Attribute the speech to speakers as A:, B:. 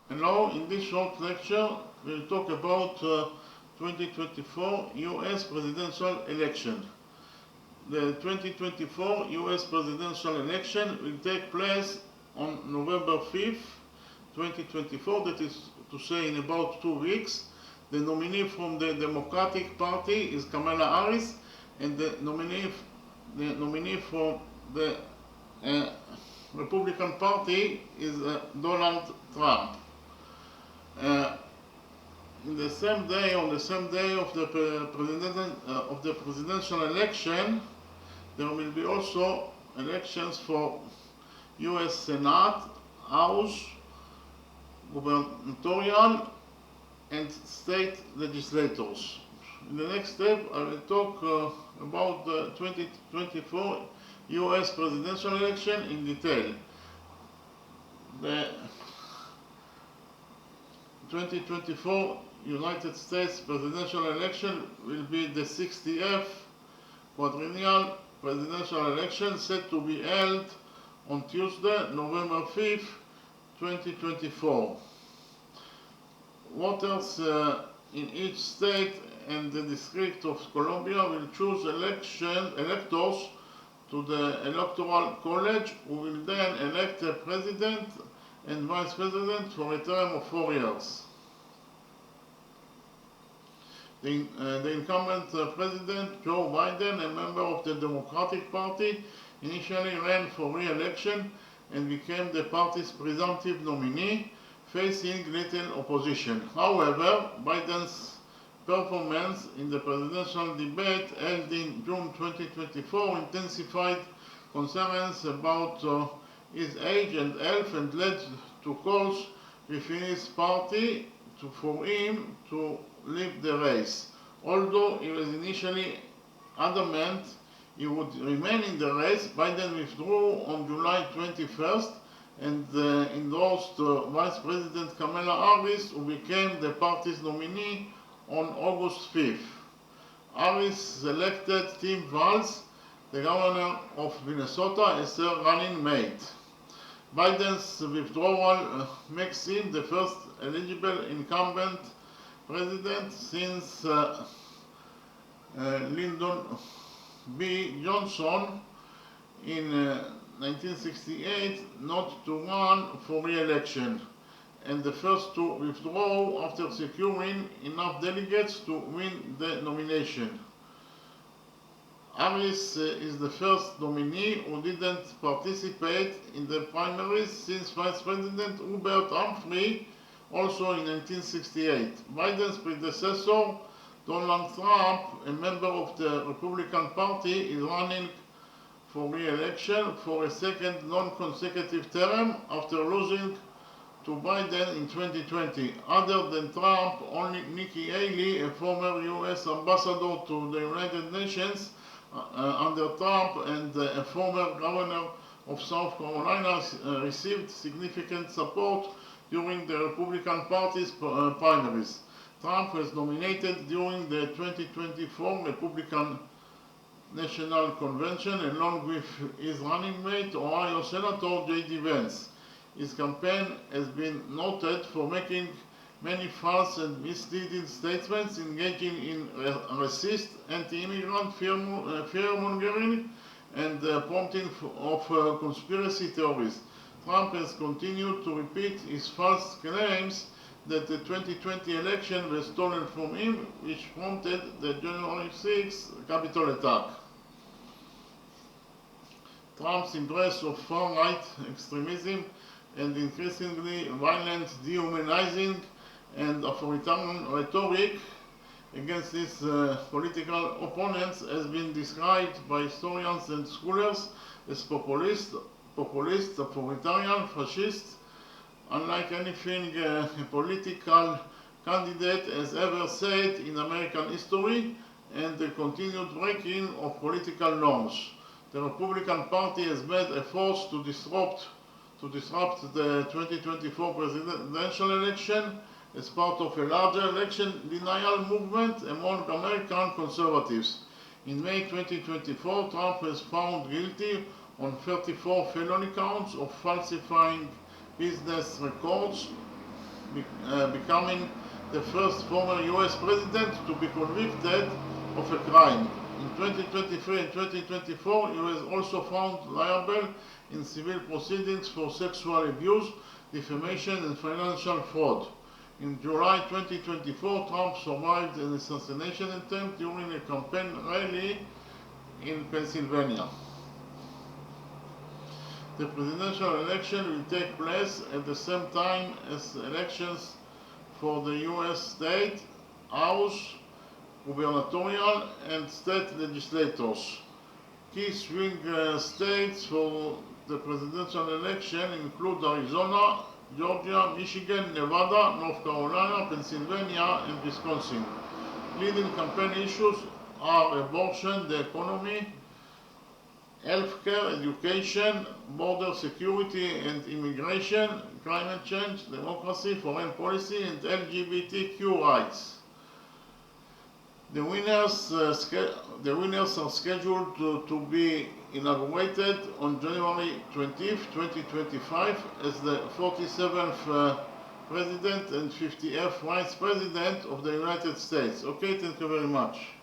A: Hello, in this short lecture we'll talk about 2024 US presidential election. The 2024 US presidential election will take place on November 5th, 2024, that is to say in about 2 weeks. The nominee from the Democratic Party is Kamala Harris, and the nominee from the Republican Party is Donald Trump. On the same day of the presidential election, there will be also elections for U.S. Senate, House, gubernatorial, and state legislators. In the next step, I will talk about the 2024 U.S. presidential election in detail. The 2024 United States presidential election will be the 60th quadrennial presidential election, set to be held on Tuesday, November 5th, 2024. Voters in each state and the District of Columbia will choose electors to the Electoral College, who will then elect a president and vice president for a term of 4 years. The incumbent president, Joe Biden, a member of the Democratic Party, initially ran for re-election and became the party's presumptive nominee, facing little opposition. However, Biden's performance in the presidential debate held in June 2024 intensified concerns about his age and health and led to calls within his party for him to leave the race. Although he was initially adamant he would remain in the race, Biden withdrew on July 21st and endorsed Vice President Kamala Harris, who became the party's nominee on August 5th. Harris selected Tim Walz, the governor of Minnesota, as her running mate. Biden's withdrawal makes him the first eligible incumbent president since Lyndon B. Johnson in 1968 not to run for re-election, and the first to withdraw after securing enough delegates to win the nomination. Harris is the first nominee who didn't participate in the primaries since Vice President Hubert Humphrey, also in 1968. Biden's predecessor, Donald Trump, a member of the Republican Party, is running for re-election for a second non-consecutive term after losing to Biden in 2020. Other than Trump, only Nikki Haley, a former U.S. ambassador to the United Nations under Trump and a former governor of South Carolina, received significant support during the Republican Party's primaries. Trump was nominated during the 2024 Republican National Convention along with his running mate, Ohio Senator J.D. Vance. His campaign has been noted for making many false and misleading statements, engaging in racist, anti-immigrant fear-mongering, and prompting of conspiracy theories. Trump has continued to repeat his false claims that the 2020 election was stolen from him, which prompted the January 6 Capitol attack. Trump's embrace of far-right extremism and increasingly violent, dehumanizing, and authoritarian rhetoric against his political opponents has been described by historians and scholars as populist, authoritarian, fascist, unlike anything a political candidate has ever said in American history, and the continued breaking of political norms. The Republican Party has made efforts to disrupt the 2024 presidential election as part of a larger election denial movement among American conservatives. In May 2024, Trump was found guilty on 34 felony counts of falsifying business records, becoming the first former US president to be convicted of a crime. In 2023 and 2024, he was also found liable in civil proceedings for sexual abuse, defamation, and financial fraud. In July 2024, Trump survived an assassination attempt during a campaign rally in Pennsylvania. The presidential election will take place at the same time as elections for the US state, House, gubernatorial, and state legislators. Key swing states for the presidential election include Arizona, Georgia, Michigan, Nevada, North Carolina, Pennsylvania, and Wisconsin. Leading campaign issues are abortion, the economy, healthcare, education, border security and immigration, climate change, democracy, foreign policy, and LGBTQ rights. The winners are scheduled to be inaugurated on January 20th, 2025 as the 47th President and 50th Vice President of the United States. Okay, thank you very much.